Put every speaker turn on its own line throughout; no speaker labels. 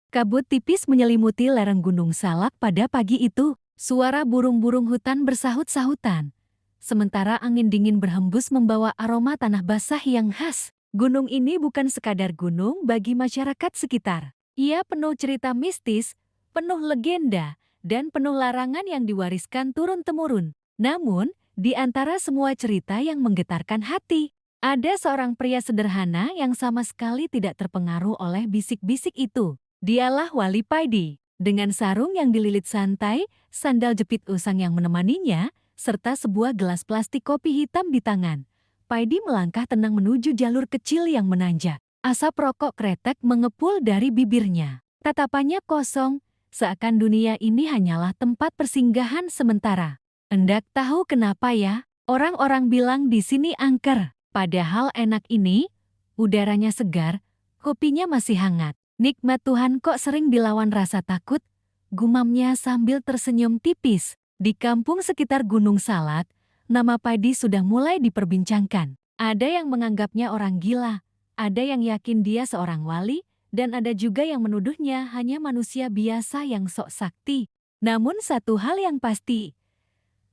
Kabut tipis menyelimuti lereng Gunung Salak pada pagi itu. Suara burung-burung hutan bersahut-sahutan. Sementara angin dingin berhembus membawa aroma tanah basah yang khas. Gunung ini bukan sekadar gunung bagi masyarakat sekitar. Ia penuh cerita mistis, penuh legenda, dan penuh larangan yang diwariskan turun-temurun. Namun, di antara semua cerita yang menggetarkan hati, ada seorang pria sederhana yang sama sekali tidak terpengaruh oleh bisik-bisik itu. Dialah Wali Paidi. Dengan sarung yang dililit santai, sandal jepit usang yang menemaninya, serta sebuah gelas plastik kopi hitam di tangan. Paidi melangkah tenang menuju jalur kecil yang menanjak. Asap rokok kretek mengepul dari bibirnya. Tatapannya kosong, seakan dunia ini hanyalah tempat persinggahan sementara. Endak tahu kenapa ya, orang-orang bilang di sini angker. Padahal enak ini, udaranya segar, kopinya masih hangat. Nikmat Tuhan kok sering dilawan rasa takut, gumamnya sambil tersenyum tipis. Di kampung sekitar Gunung Salak, nama Paidi sudah mulai diperbincangkan. Ada yang menganggapnya orang gila, ada yang yakin dia seorang wali, dan ada juga yang menuduhnya hanya manusia biasa yang sok sakti. Namun satu hal yang pasti,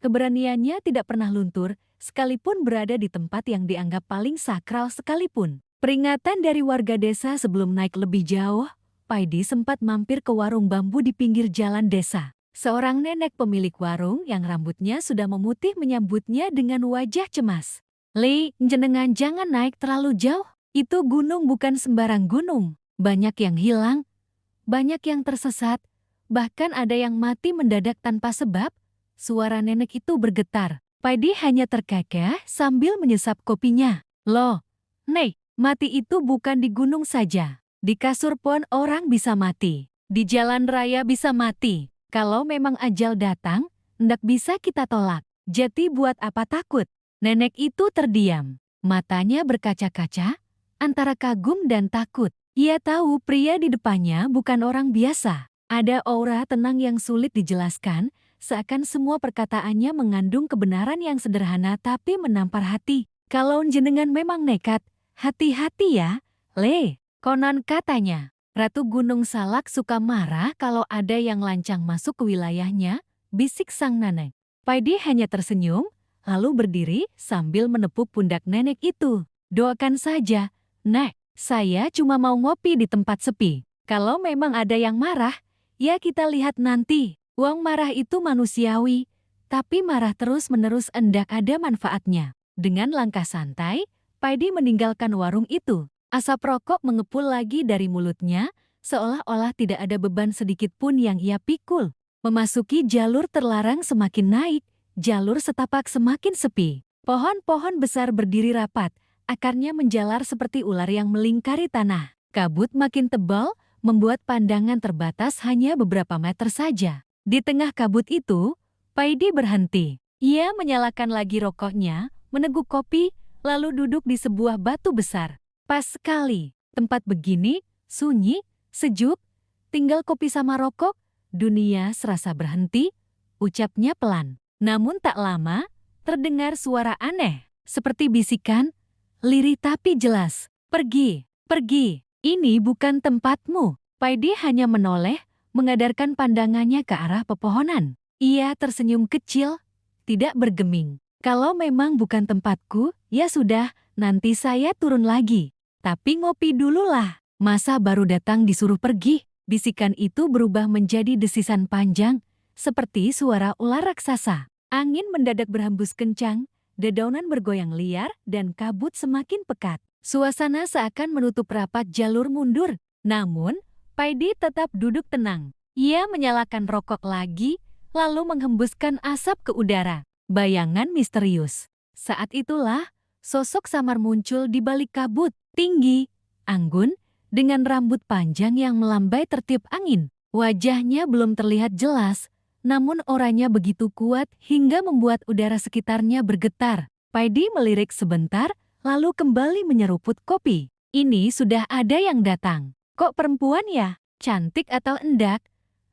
keberaniannya tidak pernah luntur, sekalipun berada di tempat yang dianggap paling sakral sekalipun. Peringatan dari warga desa sebelum naik lebih jauh, Paidi sempat mampir ke warung bambu di pinggir jalan desa. Seorang nenek pemilik warung yang rambutnya sudah memutih menyambutnya dengan wajah cemas. "Li, jenengan jangan naik terlalu jauh. Itu gunung bukan sembarang gunung. Banyak yang hilang, banyak yang tersesat, bahkan ada yang mati mendadak tanpa sebab." Suara nenek itu bergetar. Paidi hanya terkekeh sambil menyesap kopinya. "Loh, Nek, mati itu bukan di gunung saja. Di kasur pun orang bisa mati. Di jalan raya bisa mati. Kalau memang ajal datang, ndak bisa kita tolak. Jadi buat apa takut?" Nenek itu terdiam. Matanya berkaca-kaca, antara kagum dan takut. Ia tahu pria di depannya bukan orang biasa. Ada aura tenang yang sulit dijelaskan, seakan semua perkataannya mengandung kebenaran yang sederhana tapi menampar hati. "Kalau jenengan memang nekat, hati-hati ya, Le." Konon katanya, Ratu Gunung Salak suka marah kalau ada yang lancang masuk ke wilayahnya, bisik sang nenek. Paidi hanya tersenyum, lalu berdiri sambil menepuk pundak nenek itu. "Doakan saja, Nek, saya cuma mau ngopi di tempat sepi. Kalau memang ada yang marah, ya kita lihat nanti. Uang marah itu manusiawi, tapi marah terus-menerus endak ada manfaatnya." Dengan langkah santai, Paidi meninggalkan warung itu. Asap rokok mengepul lagi dari mulutnya, seolah-olah tidak ada beban sedikit pun yang ia pikul. Memasuki jalur terlarang semakin naik, jalur setapak semakin sepi. Pohon-pohon besar berdiri rapat, akarnya menjalar seperti ular yang melingkari tanah. Kabut makin tebal, membuat pandangan terbatas hanya beberapa meter saja. Di tengah kabut itu, Paidi berhenti. Ia menyalakan lagi rokoknya, meneguk kopi, lalu duduk di sebuah batu besar. Pas sekali, tempat begini, sunyi, sejuk, tinggal kopi sama rokok, dunia serasa berhenti, ucapnya pelan. Namun tak lama, terdengar suara aneh, seperti bisikan, lirih tapi jelas. "Pergi, pergi, ini bukan tempatmu." Paidi hanya menoleh, mengadarkan pandangannya ke arah pepohonan. Ia tersenyum kecil, tidak bergeming. "Kalau memang bukan tempatku, ya sudah, nanti saya turun lagi. Tapi ngopi dululah, masa baru datang disuruh pergi?" Bisikan itu berubah menjadi desisan panjang, seperti suara ular raksasa. Angin mendadak berhembus kencang, dedaunan bergoyang liar, dan kabut semakin pekat. Suasana seakan menutup rapat jalur mundur. Namun, Paidi tetap duduk tenang. Ia menyalakan rokok lagi, lalu menghembuskan asap ke udara. Bayangan misterius. Saat itulah, sosok samar muncul di balik kabut. Tinggi, anggun, dengan rambut panjang yang melambai tertiup angin. Wajahnya belum terlihat jelas, namun auranya begitu kuat hingga membuat udara sekitarnya bergetar. Paidi melirik sebentar, lalu kembali menyeruput kopi. Ini sudah ada yang datang. "Kok perempuan ya? Cantik atau endak?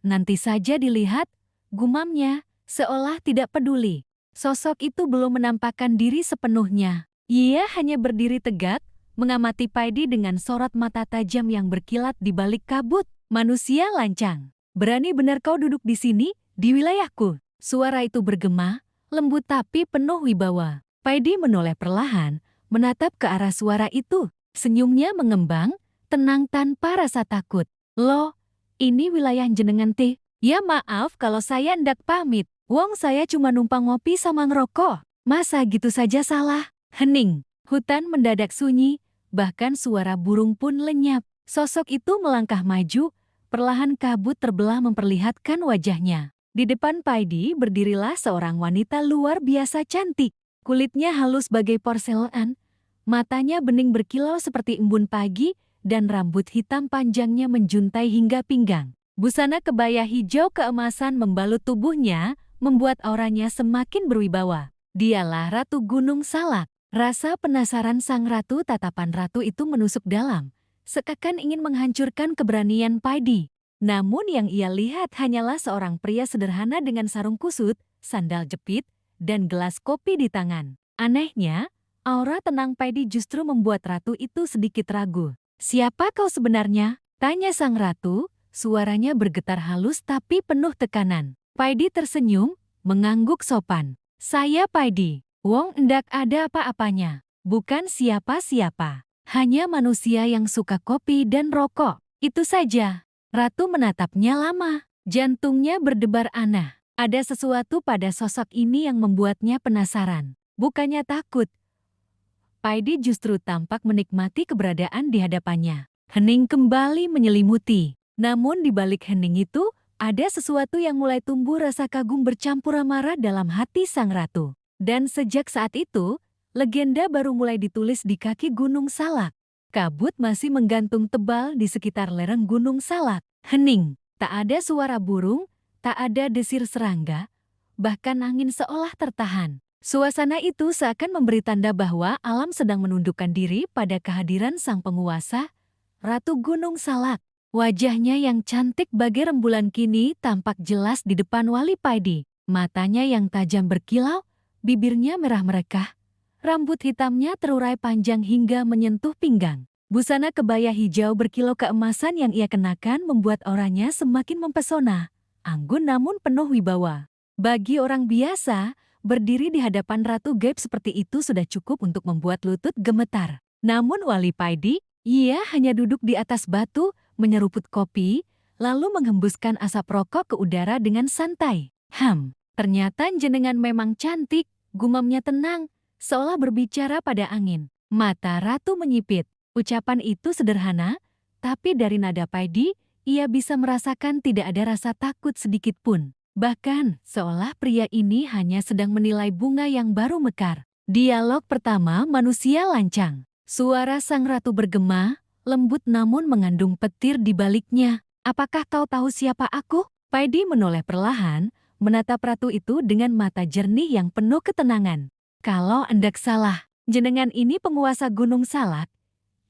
Nanti saja dilihat," gumamnya, seolah tidak peduli. Sosok itu belum menampakkan diri sepenuhnya. Ia hanya berdiri tegak, mengamati Paidi dengan sorot mata tajam yang berkilat di balik kabut. Manusia lancang. Berani benar kau duduk di sini, di wilayahku. Suara itu bergema, lembut tapi penuh wibawa. Paidi menoleh perlahan, menatap ke arah suara itu. Senyumnya mengembang, tenang tanpa rasa takut. Loh, ini wilayah jenengan teh. Ya maaf kalau saya ndak pamit. Wong saya cuma numpang ngopi sama ngerokok. Masa gitu saja salah? Hening. Hutan mendadak sunyi, bahkan suara burung pun lenyap. Sosok itu melangkah maju, perlahan kabut terbelah memperlihatkan wajahnya. Di depan Paidi berdirilah seorang wanita luar biasa cantik. Kulitnya halus bagai porselen, matanya bening berkilau seperti embun pagi, dan rambut hitam panjangnya menjuntai hingga pinggang. Busana kebaya hijau keemasan membalut tubuhnya, membuat auranya semakin berwibawa. Dialah Ratu Gunung Salak. Rasa penasaran sang ratu, tatapan ratu itu menusuk dalam, seakan ingin menghancurkan keberanian Paidi. Namun yang ia lihat hanyalah seorang pria sederhana dengan sarung kusut, sandal jepit, dan gelas kopi di tangan. Anehnya, aura tenang Paidi justru membuat ratu itu sedikit ragu. "Siapa kau sebenarnya?" tanya sang ratu, suaranya bergetar halus tapi penuh tekanan. Paidi tersenyum, mengangguk sopan. "Saya Paidi, wong ndak ada apa-apanya. Bukan siapa-siapa. Hanya manusia yang suka kopi dan rokok. Itu saja." Ratu menatapnya lama. Jantungnya berdebar aneh. Ada sesuatu pada sosok ini yang membuatnya penasaran. Bukannya takut. Paidi justru tampak menikmati keberadaan di hadapannya. Hening kembali menyelimuti. Namun di balik hening itu, ada sesuatu yang mulai tumbuh, rasa kagum bercampur amarah dalam hati sang ratu. Dan sejak saat itu, legenda baru mulai ditulis di kaki Gunung Salak. Kabut masih menggantung tebal di sekitar lereng Gunung Salak. Hening, tak ada suara burung, tak ada desir serangga, bahkan angin seolah tertahan. Suasana itu seakan memberi tanda bahwa alam sedang menundukkan diri pada kehadiran sang penguasa, Ratu Gunung Salak. Wajahnya yang cantik bagai rembulan kini tampak jelas di depan Wali Paidi. Matanya yang tajam berkilau, bibirnya merah merekah, rambut hitamnya terurai panjang hingga menyentuh pinggang. Busana kebaya hijau berkilau keemasan yang ia kenakan membuat auranya semakin mempesona, anggun namun penuh wibawa. Bagi orang biasa, berdiri di hadapan ratu gaib seperti itu sudah cukup untuk membuat lutut gemetar. Namun Wali Paidi, ia hanya duduk di atas batu, menyeruput kopi, lalu menghembuskan asap rokok ke udara dengan santai. Ternyata jenengan memang cantik, gumamnya tenang, seolah berbicara pada angin. Mata ratu menyipit. Ucapan itu sederhana, tapi dari nada Paidi, ia bisa merasakan tidak ada rasa takut sedikit pun. Bahkan, seolah pria ini hanya sedang menilai bunga yang baru mekar. Dialog pertama, manusia lancang. Suara sang ratu bergema, lembut namun mengandung petir di baliknya. "Apakah kau tahu siapa aku?" Paidi menoleh perlahan, menatap ratu itu dengan mata jernih yang penuh ketenangan. "Kalau endak salah, jenengan ini penguasa Gunung Salak."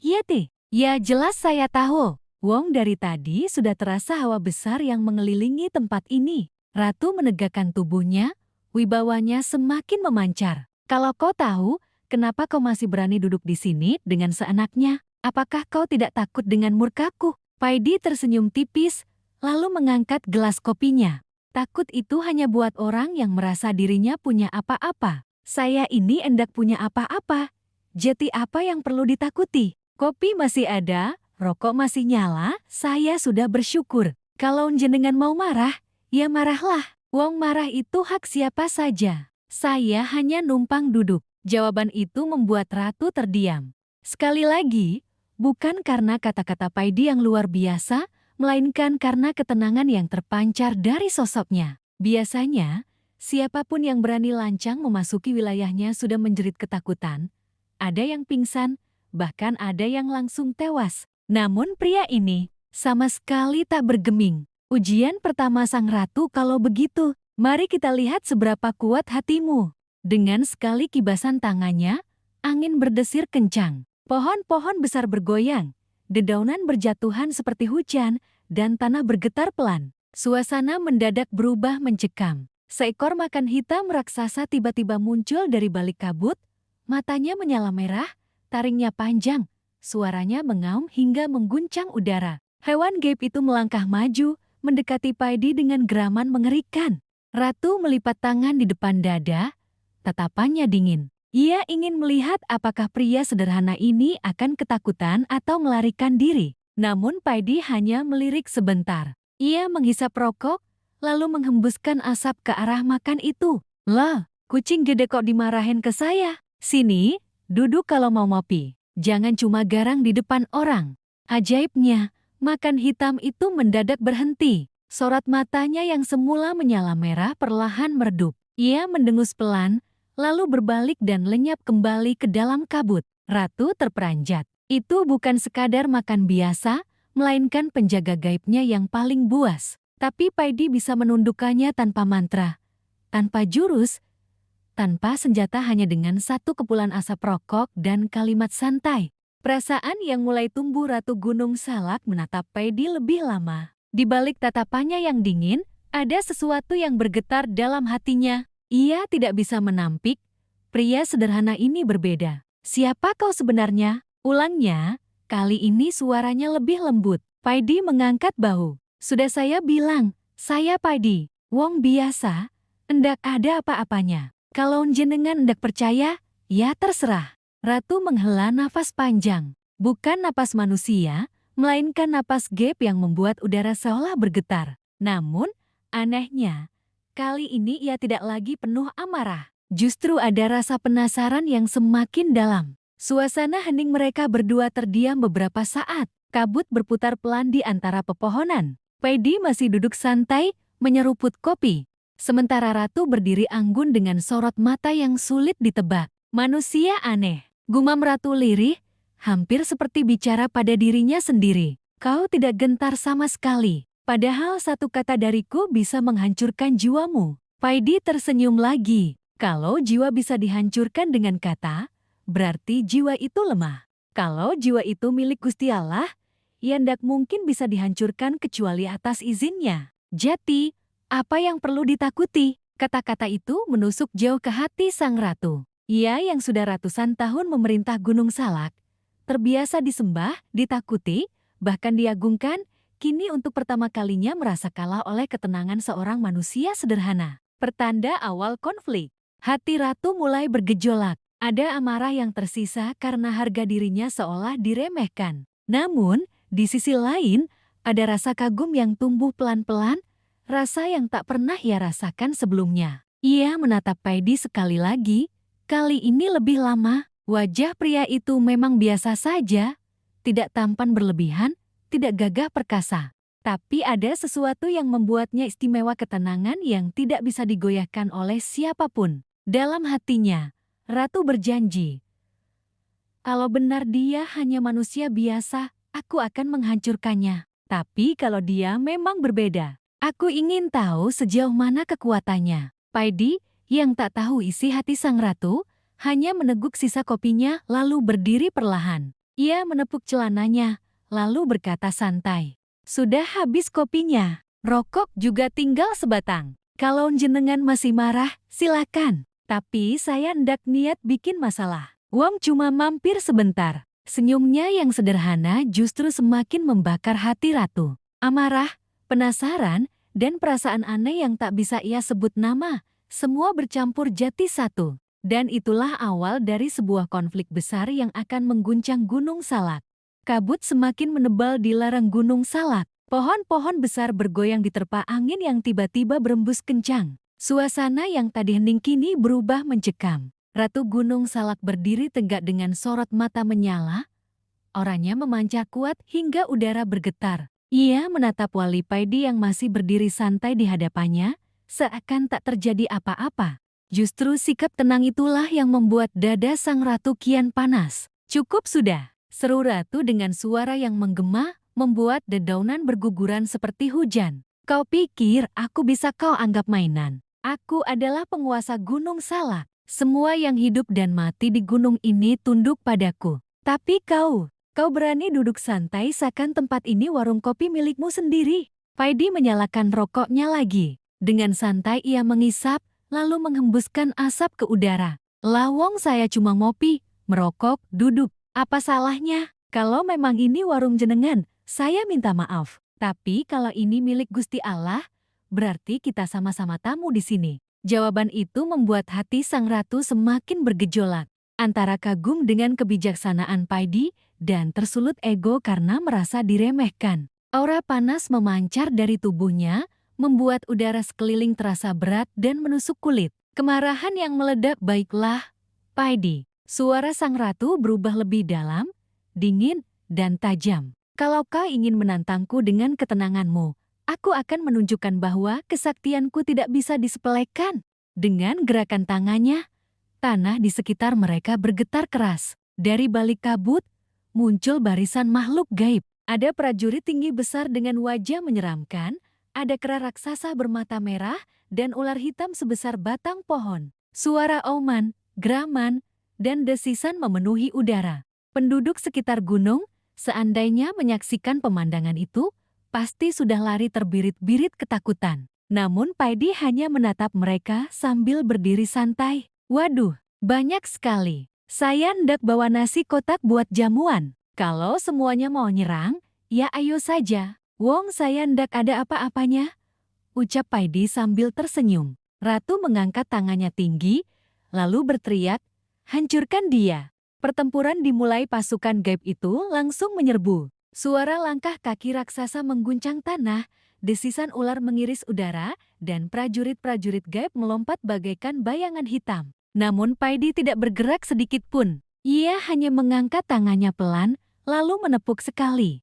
"Iya teh, ya jelas saya tahu. Wong dari tadi sudah terasa hawa besar yang mengelilingi tempat ini." Ratu menegakkan tubuhnya, wibawanya semakin memancar. "Kalau kau tahu, kenapa kau masih berani duduk di sini dengan seenaknya? Apakah kau tidak takut dengan murkaku?" Paidi tersenyum tipis, lalu mengangkat gelas kopinya. "Takut itu hanya buat orang yang merasa dirinya punya apa-apa. Saya ini endak punya apa-apa. Jadi apa yang perlu ditakuti? Kopi masih ada, rokok masih nyala, saya sudah bersyukur. Kalau jenengan mau marah, ya marahlah. Wong marah itu hak siapa saja. Saya hanya numpang duduk." Jawaban itu membuat ratu terdiam. Sekali lagi, bukan karena kata-kata Paidi yang luar biasa, melainkan karena ketenangan yang terpancar dari sosoknya. Biasanya, siapapun yang berani lancang memasuki wilayahnya sudah menjerit ketakutan. Ada yang pingsan, bahkan ada yang langsung tewas. Namun pria ini sama sekali tak bergeming. "Ujian pertama sang ratu kalau begitu. Mari kita lihat seberapa kuat hatimu." Dengan sekali kibasan tangannya, angin berdesir kencang. Pohon-pohon besar bergoyang, dedaunan berjatuhan seperti hujan, dan tanah bergetar pelan. Suasana mendadak berubah mencekam. Seekor macan hitam raksasa tiba-tiba muncul dari balik kabut, matanya menyala merah, taringnya panjang, suaranya mengaum hingga mengguncang udara. Hewan gaib itu melangkah maju, mendekati Paidi dengan geraman mengerikan. Ratu melipat tangan di depan dada, tatapannya dingin. Ia ingin melihat apakah pria sederhana ini akan ketakutan atau melarikan diri. Namun Paidi hanya melirik sebentar. Ia menghisap rokok, lalu menghembuskan asap ke arah makan itu. Lah, kucing gede kok dimarahin ke saya? Sini, duduk kalau mau ngopi. Jangan cuma garang di depan orang. Ajaibnya, makan hitam itu mendadak berhenti. Sorot matanya yang semula menyala merah perlahan meredup. Ia mendengus pelan, lalu berbalik dan lenyap kembali ke dalam kabut. Ratu terperanjat. Itu bukan sekadar makan biasa, melainkan penjaga gaibnya yang paling buas. Tapi Paidi bisa menundukkannya tanpa mantra, tanpa jurus, tanpa senjata, hanya dengan satu kepulan asap rokok dan kalimat santai. Perasaan yang mulai tumbuh Ratu Gunung Salak menatap Paidi lebih lama. Di balik tatapannya yang dingin, ada sesuatu yang bergetar dalam hatinya. Ia tidak bisa menampik, pria sederhana ini berbeda. Siapa kau sebenarnya? Ulangnya, kali ini suaranya lebih lembut. Paidi mengangkat bahu. Sudah saya bilang, saya Paidi, wong biasa, endak ada apa-apanya. Kalau jenengan endak percaya, ya terserah. Ratu menghela nafas panjang, bukan napas manusia, melainkan napas gaib yang membuat udara seolah bergetar. Namun, anehnya, kali ini ia tidak lagi penuh amarah. Justru ada rasa penasaran yang semakin dalam. Suasana hening mereka berdua terdiam beberapa saat. Kabut berputar pelan di antara pepohonan. Paidi masih duduk santai, menyeruput kopi. Sementara Ratu berdiri anggun dengan sorot mata yang sulit ditebak. Manusia aneh, gumam Ratu lirih, hampir seperti bicara pada dirinya sendiri. Kau tidak gentar sama sekali. Padahal satu kata dariku bisa menghancurkan jiwamu. Paidi tersenyum lagi. Kalau jiwa bisa dihancurkan dengan kata, berarti jiwa itu lemah. Kalau jiwa itu milik Gusti Allah, ia ndak mungkin bisa dihancurkan kecuali atas izinnya. Jati, apa yang perlu ditakuti? Kata-kata itu menusuk jauh ke hati sang ratu. Ia yang sudah ratusan tahun memerintah Gunung Salak, terbiasa disembah, ditakuti, bahkan diagungkan, kini untuk pertama kalinya merasa kalah oleh ketenangan seorang manusia sederhana. Pertanda awal konflik. Hati Ratu mulai bergejolak. Ada amarah yang tersisa karena harga dirinya seolah diremehkan. Namun, di sisi lain, ada rasa kagum yang tumbuh pelan-pelan, rasa yang tak pernah ia rasakan sebelumnya. Ia menatap Paidi sekali lagi, kali ini lebih lama. Wajah pria itu memang biasa saja, tidak tampan berlebihan, tidak gagah perkasa. Tapi ada sesuatu yang membuatnya istimewa, ketenangan yang tidak bisa digoyahkan oleh siapapun. Dalam hatinya, Ratu berjanji, kalau benar dia hanya manusia biasa, aku akan menghancurkannya. Tapi kalau dia memang berbeda, aku ingin tahu sejauh mana kekuatannya. Paidi, yang tak tahu isi hati sang ratu, hanya meneguk sisa kopinya lalu berdiri perlahan. Ia menepuk celananya, lalu berkata santai, sudah habis kopinya, rokok juga tinggal sebatang. Kalau jenengan masih marah, silakan. Tapi saya ndak niat bikin masalah. Wong cuma mampir sebentar. Senyumnya yang sederhana justru semakin membakar hati Ratu. Amarah, penasaran, dan perasaan aneh yang tak bisa ia sebut nama, semua bercampur jadi satu. Dan itulah awal dari sebuah konflik besar yang akan mengguncang Gunung Salak. Kabut semakin menebal di lereng Gunung Salak. Pohon-pohon besar bergoyang diterpa angin yang tiba-tiba berembus kencang. Suasana yang tadi hening kini berubah mencekam. Ratu Gunung Salak berdiri tegak dengan sorot mata menyala. Orangnya memancar kuat hingga udara bergetar. Ia menatap Wali Paidi yang masih berdiri santai di hadapannya, seakan tak terjadi apa-apa. Justru sikap tenang itulah yang membuat dada sang ratu kian panas. Cukup sudah, seru Ratu dengan suara yang menggema, membuat dedaunan berguguran seperti hujan. Kau pikir aku bisa kau anggap mainan? Aku adalah penguasa Gunung Salak. Semua yang hidup dan mati di gunung ini tunduk padaku. Tapi kau berani duduk santai seakan tempat ini warung kopi milikmu sendiri. Paidi menyalakan rokoknya lagi. Dengan santai ia mengisap, lalu menghembuskan asap ke udara. Lawong saya cuma ngopi, merokok, duduk. Apa salahnya? Kalau memang ini warung jenengan, saya minta maaf. Tapi kalau ini milik Gusti Allah, berarti kita sama-sama tamu di sini. Jawaban itu membuat hati sang ratu semakin bergejolak. Antara kagum dengan kebijaksanaan Paidi dan tersulut ego karena merasa diremehkan. Aura panas memancar dari tubuhnya, membuat udara sekeliling terasa berat dan menusuk kulit. Kemarahan yang meledak, baiklah, Paidi. Suara sang ratu berubah lebih dalam, dingin, dan tajam. Kalau kau ingin menantangku dengan ketenanganmu, aku akan menunjukkan bahwa kesaktianku tidak bisa disepelekan. Dengan gerakan tangannya, tanah di sekitar mereka bergetar keras. Dari balik kabut, muncul barisan makhluk gaib. Ada prajurit tinggi besar dengan wajah menyeramkan, ada kera raksasa bermata merah, dan ular hitam sebesar batang pohon. Suara auman, geraman, dan desisan memenuhi udara. Penduduk sekitar gunung, seandainya menyaksikan pemandangan itu, pasti sudah lari terbirit-birit ketakutan. Namun Paidi hanya menatap mereka sambil berdiri santai. Waduh, banyak sekali. Saya hendak bawa nasi kotak buat jamuan. Kalau semuanya mau nyerang, ya ayo saja. Wong saya hendak ada apa-apanya, ucap Paidi sambil tersenyum. Ratu mengangkat tangannya tinggi, lalu berteriak, hancurkan dia. Pertempuran dimulai, pasukan gaib itu langsung menyerbu. Suara langkah kaki raksasa mengguncang tanah, desisan ular mengiris udara, dan prajurit-prajurit gaib melompat bagaikan bayangan hitam. Namun Paidi tidak bergerak sedikit pun. Ia hanya mengangkat tangannya pelan, lalu menepuk sekali.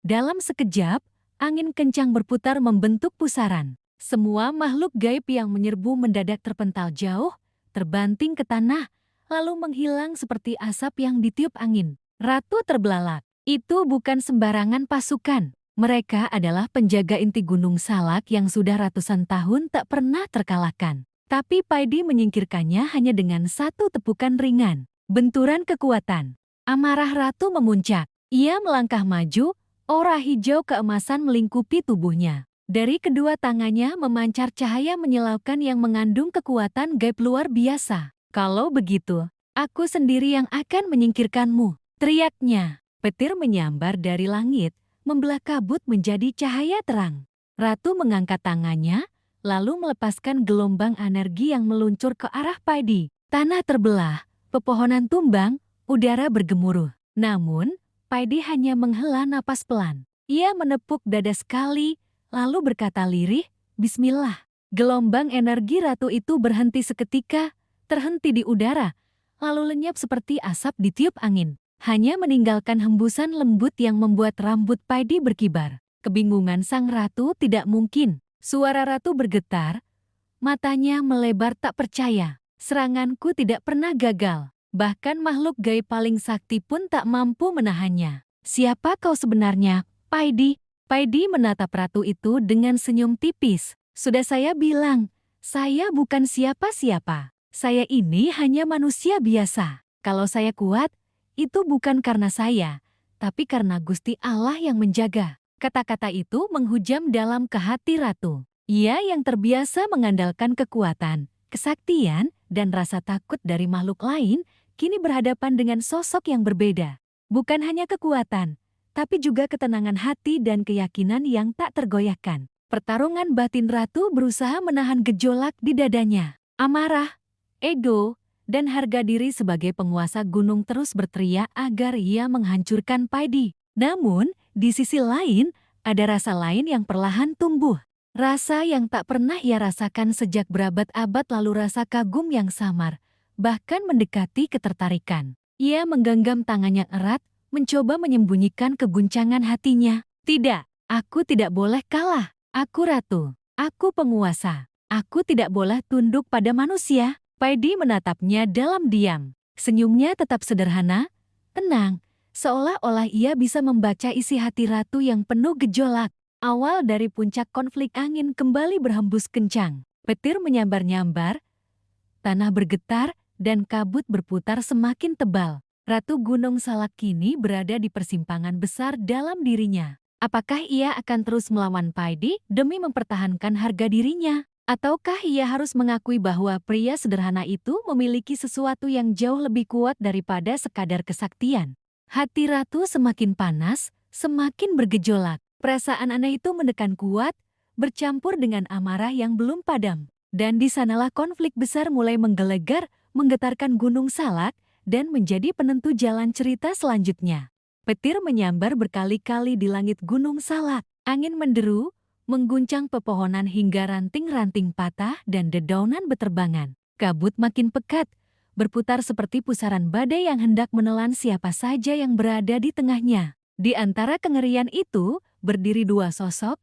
Dalam sekejap, angin kencang berputar membentuk pusaran. Semua makhluk gaib yang menyerbu mendadak terpental jauh, terbanting ke tanah, lalu menghilang seperti asap yang ditiup angin. Ratu terbelalak. Itu bukan sembarangan pasukan. Mereka adalah penjaga inti Gunung Salak yang sudah ratusan tahun tak pernah terkalahkan. Tapi Paidi menyingkirkannya hanya dengan satu tepukan ringan. Benturan kekuatan. Amarah Ratu memuncak. Ia melangkah maju, aura hijau keemasan melingkupi tubuhnya. Dari kedua tangannya memancar cahaya menyilaukan yang mengandung kekuatan gaib luar biasa. Kalau begitu, aku sendiri yang akan menyingkirkanmu, teriaknya. Petir menyambar dari langit, membelah kabut menjadi cahaya terang. Ratu mengangkat tangannya, lalu melepaskan gelombang energi yang meluncur ke arah Paidi. Tanah terbelah, pepohonan tumbang, udara bergemuruh. Namun, Paidi hanya menghela napas pelan. Ia menepuk dada sekali, lalu berkata lirih, Bismillah. Gelombang energi ratu itu berhenti seketika, terhenti di udara, lalu lenyap seperti asap ditiup angin. Hanya meninggalkan hembusan lembut yang membuat rambut Paidi berkibar. Kebingungan sang ratu tidak mungkin. Suara ratu bergetar, matanya melebar tak percaya. Seranganku tidak pernah gagal. Bahkan makhluk gaib paling sakti pun tak mampu menahannya. Siapa kau sebenarnya, Paidi? Paidi menatap ratu itu dengan senyum tipis. Sudah saya bilang, saya bukan siapa-siapa. Saya ini hanya manusia biasa. Kalau saya kuat, itu bukan karena saya, tapi karena Gusti Allah yang menjaga. Kata-kata itu menghujam dalam ke hati ratu. Ia yang terbiasa mengandalkan kekuatan, kesaktian, dan rasa takut dari makhluk lain, kini berhadapan dengan sosok yang berbeda. Bukan hanya kekuatan, tapi juga ketenangan hati dan keyakinan yang tak tergoyahkan. Pertarungan batin ratu berusaha menahan gejolak di dadanya. Amarah, ego, dan harga diri sebagai penguasa gunung terus berteriak agar ia menghancurkan Paidi. Namun, di sisi lain, ada rasa lain yang perlahan tumbuh. Rasa yang tak pernah ia rasakan sejak berabad-abad lalu, rasa kagum yang samar, bahkan mendekati ketertarikan. Ia menggenggam tangannya erat, mencoba menyembunyikan keguncangan hatinya. Tidak, aku tidak boleh kalah. Aku ratu, aku penguasa. Aku tidak boleh tunduk pada manusia. Paidi menatapnya dalam diam. Senyumnya tetap sederhana, tenang, seolah-olah ia bisa membaca isi hati ratu yang penuh gejolak. Awal dari puncak konflik, angin kembali berhembus kencang. Petir menyambar-nyambar, tanah bergetar, dan kabut berputar semakin tebal. Ratu Gunung Salak kini berada di persimpangan besar dalam dirinya. Apakah ia akan terus melawan Paidi demi mempertahankan harga dirinya? Ataukah ia harus mengakui bahwa pria sederhana itu memiliki sesuatu yang jauh lebih kuat daripada sekadar kesaktian? Hati ratu semakin panas, semakin bergejolak. Perasaan aneh itu menekan kuat, bercampur dengan amarah yang belum padam. Dan di sanalah konflik besar mulai menggelegar, menggetarkan Gunung Salak, dan menjadi penentu jalan cerita selanjutnya. Petir menyambar berkali-kali di langit Gunung Salak. Angin menderu, mengguncang pepohonan hingga ranting-ranting patah dan dedaunan beterbangan. Kabut makin pekat, berputar seperti pusaran badai yang hendak menelan siapa saja yang berada di tengahnya. Di antara kengerian itu, berdiri dua sosok,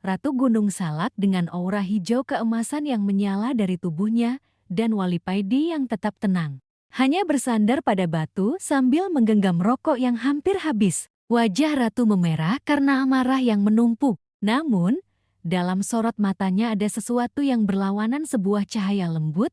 Ratu Gunung Salak dengan aura hijau keemasan yang menyala dari tubuhnya, dan Wali Paidi yang tetap tenang. Hanya bersandar pada batu sambil menggenggam rokok yang hampir habis. Wajah Ratu memerah karena amarah yang menumpuk. Namun, dalam sorot matanya ada sesuatu yang berlawanan sebuah cahaya lembut,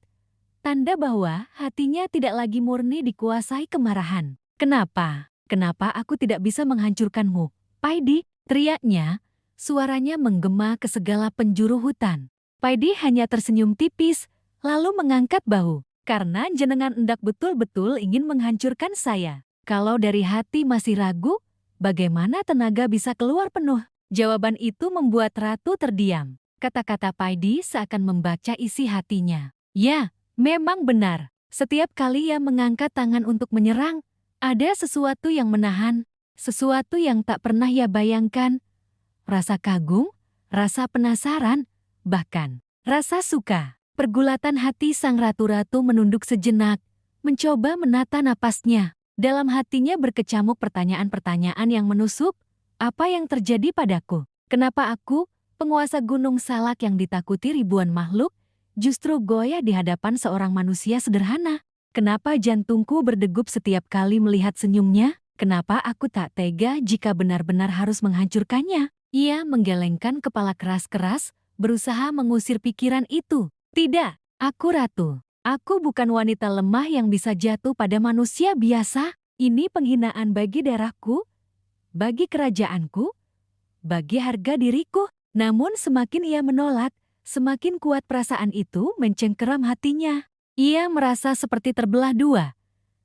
tanda bahwa hatinya tidak lagi murni dikuasai kemarahan. Kenapa? Kenapa aku tidak bisa menghancurkanmu? Paidi, teriaknya, suaranya menggema ke segala penjuru hutan. Paidi hanya tersenyum tipis, lalu mengangkat bahu. Karena jenengan hendak betul-betul ingin menghancurkan saya. Kalau dari hati masih ragu, bagaimana tenaga bisa keluar penuh? Jawaban itu membuat Ratu terdiam. Kata-kata Paidi seakan membaca isi hatinya. Ya, memang benar. Setiap kali ia mengangkat tangan untuk menyerang, ada sesuatu yang menahan, sesuatu yang tak pernah ia bayangkan. Rasa kagum, rasa penasaran, bahkan rasa suka. Pergulatan hati sang ratu-ratu menunduk sejenak, mencoba menata napasnya. Dalam hatinya berkecamuk pertanyaan-pertanyaan yang menusuk, apa yang terjadi padaku? Kenapa aku, penguasa Gunung Salak yang ditakuti ribuan makhluk, justru goyah di hadapan seorang manusia sederhana? Kenapa jantungku berdegup setiap kali melihat senyumnya? Kenapa aku tak tega jika benar-benar harus menghancurkannya? Ia menggelengkan kepala keras-keras, berusaha mengusir pikiran itu. Tidak, aku ratu. Aku bukan wanita lemah yang bisa jatuh pada manusia biasa. Ini penghinaan bagi darahku, bagi kerajaanku, bagi harga diriku. Namun semakin ia menolak, semakin kuat perasaan itu mencengkeram hatinya. Ia merasa seperti terbelah dua.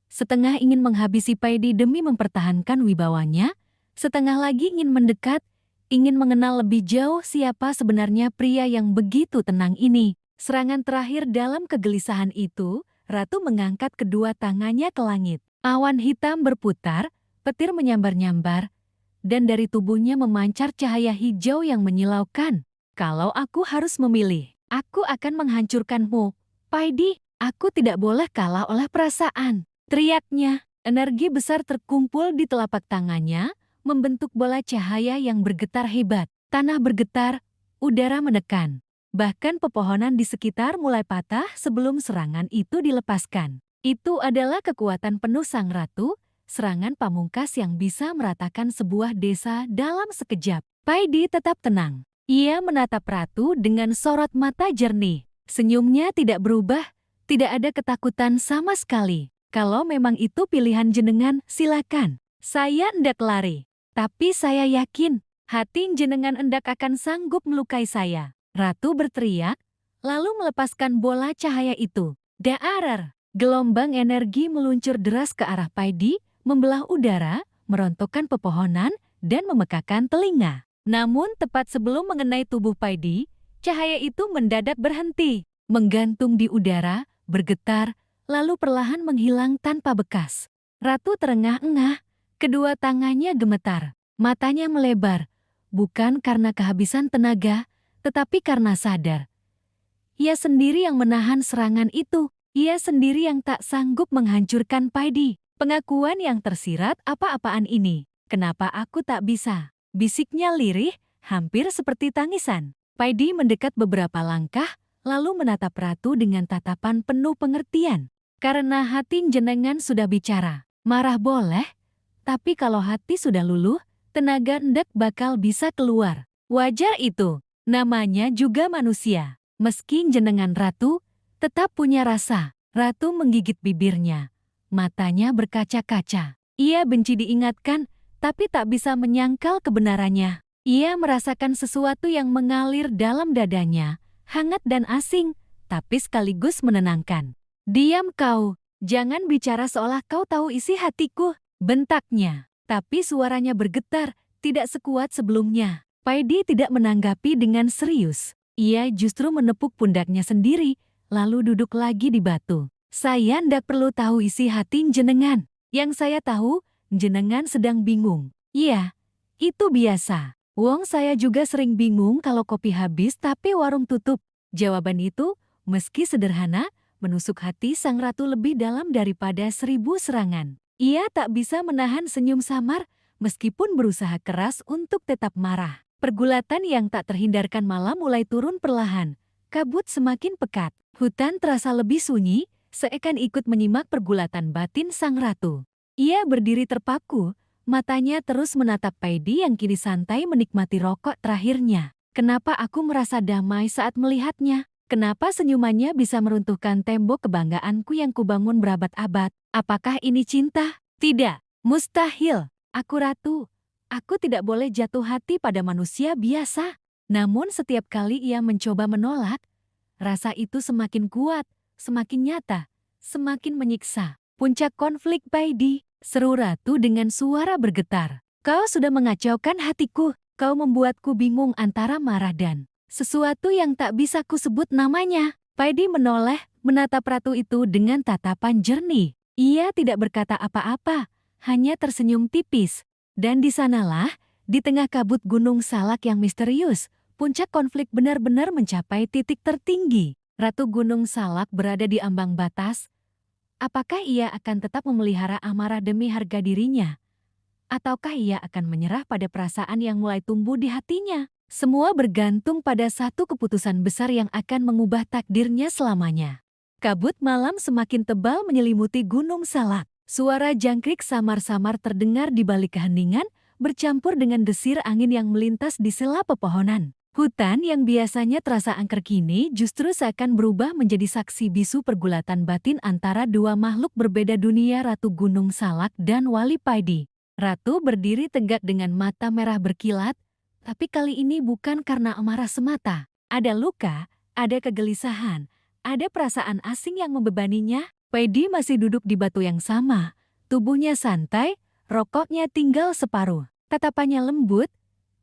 Setengah ingin menghabisi Paidi demi mempertahankan wibawanya, setengah lagi ingin mendekat, ingin mengenal lebih jauh siapa sebenarnya pria yang begitu tenang ini. Serangan terakhir dalam kegelisahan itu, Ratu mengangkat kedua tangannya ke langit. Awan hitam berputar, petir menyambar-nyambar, dan dari tubuhnya memancar cahaya hijau yang menyilaukan. Kalau aku harus memilih, aku akan menghancurkanmu. Paidi, aku tidak boleh kalah oleh perasaan. Teriaknya, energi besar terkumpul di telapak tangannya, membentuk bola cahaya yang bergetar hebat. Tanah bergetar, udara menekan. Bahkan pepohonan di sekitar mulai patah sebelum serangan itu dilepaskan. Itu adalah kekuatan penuh sang ratu, serangan pamungkas yang bisa meratakan sebuah desa dalam sekejap. Paidi tetap tenang. Ia menatap ratu dengan sorot mata jernih. Senyumnya tidak berubah, tidak ada ketakutan sama sekali. Kalau memang itu pilihan jenengan, silakan. Saya hendak lari. Tapi saya yakin, hati jenengan hendak akan sanggup melukai saya. Ratu berteriak, lalu melepaskan bola cahaya itu. Daarar, gelombang energi meluncur deras ke arah Paidi, membelah udara, merontokkan pepohonan, dan memekakan telinga. Namun tepat sebelum mengenai tubuh Paidi, cahaya itu mendadak berhenti, menggantung di udara, bergetar, lalu perlahan menghilang tanpa bekas. Ratu terengah-engah, kedua tangannya gemetar, matanya melebar, bukan karena kehabisan tenaga, tetapi karena sadar. Ia sendiri yang menahan serangan itu. Ia sendiri yang tak sanggup menghancurkan Paidi. Pengakuan yang tersirat apa-apaan ini. Kenapa aku tak bisa? Bisiknya lirih, hampir seperti tangisan. Paidi mendekat beberapa langkah, lalu menatap Ratu dengan tatapan penuh pengertian. Karena hati jenengan sudah bicara. Marah boleh, tapi kalau hati sudah luluh, tenaga hendak bakal bisa keluar. Wajar itu. Namanya juga manusia. Meski jenengan ratu, tetap punya rasa. Ratu menggigit bibirnya. Matanya berkaca-kaca. Ia benci diingatkan, tapi tak bisa menyangkal kebenarannya. Ia merasakan sesuatu yang mengalir dalam dadanya, hangat dan asing, tapi sekaligus menenangkan. Diam kau, jangan bicara seolah kau tahu isi hatiku, bentaknya. Tapi suaranya bergetar, tidak sekuat sebelumnya. Paidi tidak menanggapi dengan serius. Ia justru menepuk pundaknya sendiri, lalu duduk lagi di batu. Saya ndak perlu tahu isi hati jenengan. Yang saya tahu, jenengan sedang bingung. Iya, itu biasa. Wong saya juga sering bingung kalau kopi habis tapi warung tutup. Jawaban itu, meski sederhana, menusuk hati sang ratu lebih dalam daripada 1000 serangan. Ia tak bisa menahan senyum samar, meskipun berusaha keras untuk tetap marah. Pergulatan yang tak terhindarkan malam mulai turun perlahan. Kabut semakin pekat. Hutan terasa lebih sunyi, seakan ikut menyimak pergulatan batin sang ratu. Ia berdiri terpaku, matanya terus menatap Paidi yang kini santai menikmati rokok terakhirnya. Kenapa aku merasa damai saat melihatnya? Kenapa senyumannya bisa meruntuhkan tembok kebanggaanku yang kubangun berabad-abad? Apakah ini cinta? Tidak, mustahil. Aku ratu. Aku tidak boleh jatuh hati pada manusia biasa. Namun setiap kali ia mencoba menolak, rasa itu semakin kuat, semakin nyata, semakin menyiksa. Puncak konflik Paidi, seru ratu dengan suara bergetar. Kau sudah mengacaukan hatiku, kau membuatku bingung antara marah dan sesuatu yang tak bisa kusebut namanya. Paidi menoleh, menatap ratu itu dengan tatapan jernih. Ia tidak berkata apa-apa, hanya tersenyum tipis. Dan di sanalah, di tengah kabut gunung Salak yang misterius, puncak konflik benar-benar mencapai titik tertinggi. Ratu Gunung Salak berada di ambang batas. Apakah ia akan tetap memelihara amarah demi harga dirinya? Ataukah ia akan menyerah pada perasaan yang mulai tumbuh di hatinya? Semua bergantung pada satu keputusan besar yang akan mengubah takdirnya selamanya. Kabut malam semakin tebal menyelimuti Gunung Salak. Suara jangkrik samar-samar terdengar di balik keheningan, bercampur dengan desir angin yang melintas di sela pepohonan. Hutan yang biasanya terasa angker kini justru seakan berubah menjadi saksi bisu pergulatan batin antara dua makhluk berbeda dunia, Ratu Gunung Salak dan Wali Paidi. Ratu berdiri tegak dengan mata merah berkilat, tapi kali ini bukan karena amarah semata. Ada luka, ada kegelisahan, ada perasaan asing yang membebaninya. Paidi masih duduk di batu yang sama, tubuhnya santai, rokoknya tinggal separuh. Tatapannya lembut,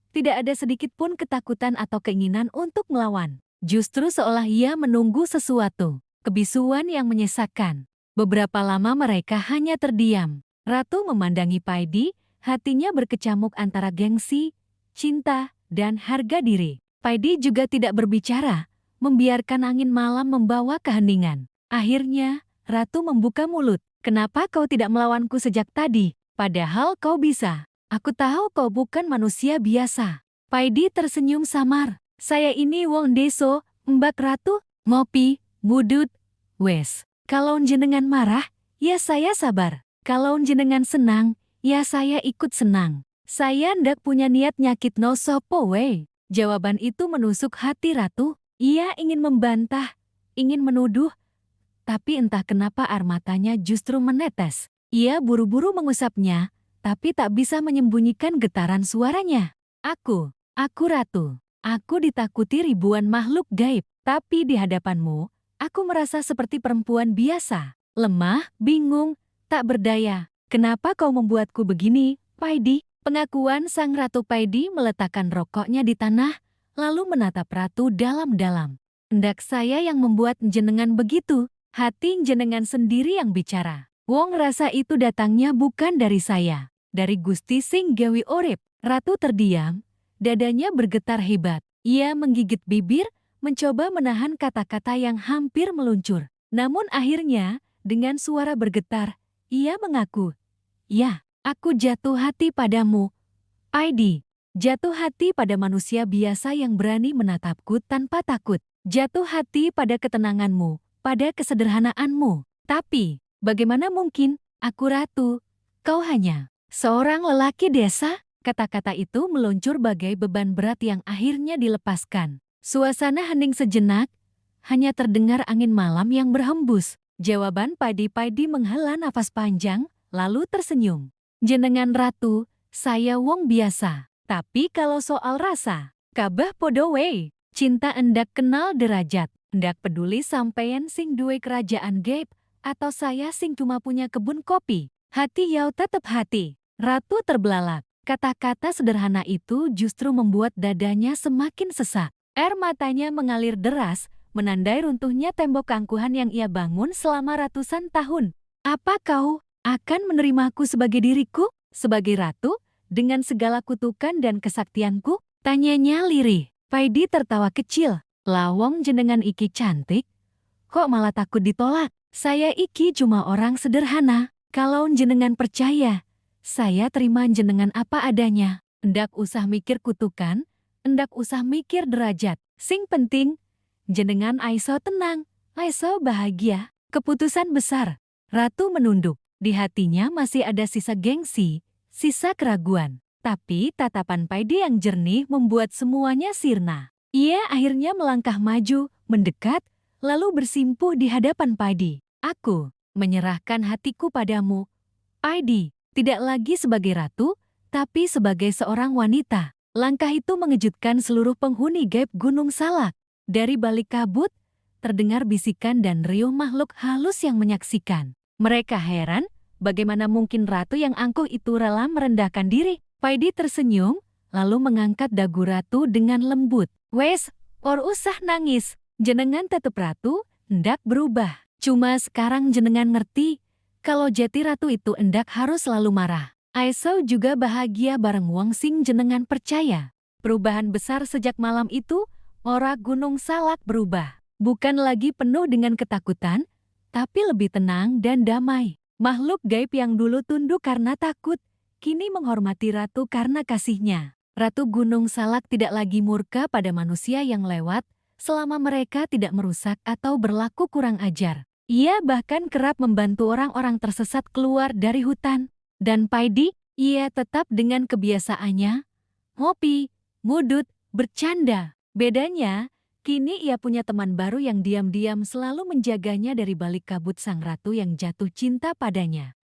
tidak ada sedikit pun ketakutan atau keinginan untuk melawan. Justru seolah ia menunggu sesuatu, kebisuan yang menyesakkan. Beberapa lama mereka hanya terdiam. Ratu memandangi Paidi, hatinya berkecamuk antara gengsi, cinta, dan harga diri. Paidi juga tidak berbicara, membiarkan angin malam membawa keheningan. Akhirnya, Ratu membuka mulut. Kenapa kau tidak melawanku sejak tadi? Padahal kau bisa. Aku tahu kau bukan manusia biasa. Paidi tersenyum samar. Saya ini wong deso, Mbak Ratu. Ngopi, budut, wes. Kalau jenengan marah, ya saya sabar. Kalau jenengan senang, ya saya ikut senang. Saya ndak punya niat nyakit no sopo we. Jawaban itu menusuk hati Ratu. Ia ingin membantah, ingin menuduh, tapi entah kenapa air matanya justru menetes. Ia buru-buru mengusapnya, tapi tak bisa menyembunyikan getaran suaranya. Aku ratu. Aku ditakuti ribuan makhluk gaib, tapi di hadapanmu, aku merasa seperti perempuan biasa. Lemah, bingung, tak berdaya. Kenapa kau membuatku begini, Paidi? Pengakuan sang Ratu Paidi meletakkan rokoknya di tanah, lalu menatap Ratu dalam-dalam. Hendak saya yang membuat jenengan begitu. Hati jenengan sendiri yang bicara. Wong rasa itu datangnya bukan dari saya. Dari Gusti Sing Gawi Urip. Ratu terdiam, dadanya bergetar hebat. Ia menggigit bibir, mencoba menahan kata-kata yang hampir meluncur. Namun akhirnya, dengan suara bergetar, ia mengaku, "Ya, aku jatuh hati padamu, Paidi. Jatuh hati pada manusia biasa yang berani menatapku tanpa takut. Jatuh hati pada ketenanganmu, pada kesederhanaanmu. Tapi, bagaimana mungkin, aku ratu, kau hanya seorang lelaki desa?" Kata-kata itu meluncur bagai beban berat yang akhirnya dilepaskan. Suasana hening sejenak, hanya terdengar angin malam yang berhembus. Jawaban Paidi menghela nafas panjang, lalu tersenyum. "Jenengan ratu, saya wong biasa. Tapi kalau soal rasa, kabah podo we. Cinta endak kenal derajat. Ndak peduli sampeyan sing duwe kerajaan gaib, atau saya sing cuma punya kebun kopi. Hati yau tetep hati." Ratu terbelalak. Kata-kata sederhana itu justru membuat dadanya semakin sesak. Air matanya mengalir deras, menandai runtuhnya tembok keangkuhan yang ia bangun selama ratusan tahun. Apa kau akan menerimaku sebagai diriku? Sebagai ratu? Dengan segala kutukan dan kesaktianku? Tanyanya lirih. Paidi tertawa kecil. Lawong jenengan iki cantik. Kok malah takut ditolak? Saya iki cuma orang sederhana. Kalau jenengan percaya, saya terima jenengan apa adanya. Endak usah mikir kutukan, endak usah mikir derajat. Sing penting, jenengan aiso tenang, aiso bahagia. Keputusan besar. Ratu menunduk. Di hatinya masih ada sisa gengsi, sisa keraguan. Tapi tatapan Paidi yang jernih membuat semuanya sirna. Ia akhirnya melangkah maju, mendekat, lalu bersimpuh di hadapan Paidi. Aku menyerahkan hatiku padamu, Paidi, tidak lagi sebagai ratu, tapi sebagai seorang wanita. Langkah itu mengejutkan seluruh penghuni gaib Gunung Salak. Dari balik kabut, terdengar bisikan dan riuh makhluk halus yang menyaksikan. Mereka heran, bagaimana mungkin ratu yang angkuh itu rela merendahkan diri. Paidi tersenyum, lalu mengangkat dagu ratu dengan lembut. Wes, or usah nangis, jenengan tetep ratu, ndak berubah. Cuma sekarang jenengan ngerti, kalau jati ratu itu endak harus selalu marah. Aiso juga bahagia bareng wong sing jenengan percaya. Perubahan besar sejak malam itu, ora Gunung Salak berubah. Bukan lagi penuh dengan ketakutan, tapi lebih tenang dan damai. Makhluk gaib yang dulu tunduk karena takut, kini menghormati ratu karena kasihnya. Ratu Gunung Salak tidak lagi murka pada manusia yang lewat, selama mereka tidak merusak atau berlaku kurang ajar. Ia bahkan kerap membantu orang-orang tersesat keluar dari hutan. Dan Paidi, ia tetap dengan kebiasaannya, ngopi, ngudut, bercanda. Bedanya, kini ia punya teman baru yang diam-diam selalu menjaganya dari balik kabut sang ratu yang jatuh cinta padanya.